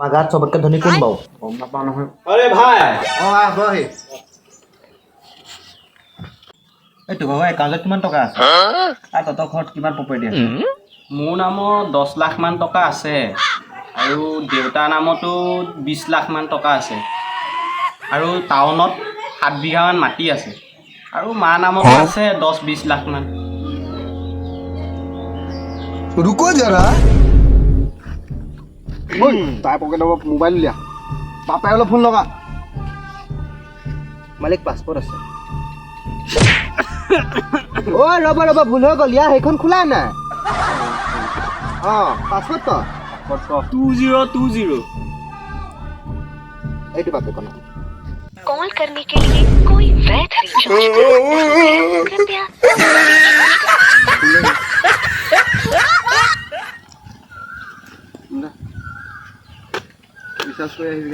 মাগাত চবতকে ধনী কোন বাৰু? গম নাপাওঁ নহয়। আৰে ভাই বহি এই তোৰ ভাগৰ একাউণ্টত কিমান টকা আছে? আৰু তহঁতৰ ঘৰত কিমান প্ৰপাৰ্টি আছে? মোৰ নামত 10 লাখ মান টকা আছে আৰু দেউতাৰ নামতো 20 লাখ মান টকা আছে আৰু টাউনত 7 বিঘা মান মাটি আছে আৰু মাৰ নামতো আছে 10-20 লাখ মান। रुको जरा তাই পকেটৰ পৰা মোবাইল উলিয়া বাপাই অলপ ফোন লগা মালিক পাছপৰ্ট আছে। ঐ ৰ'ব ভুল হৈ গ'ল, ইয়াৰ সেইখন খোলা নাই। পাছপৰ্ট 2020 এইটো বাপেকৰ নাম। कॉल करने के लिए कोई वैध रिचार्ज कृपया ৰিচাৰ্জ কৰি আহিবি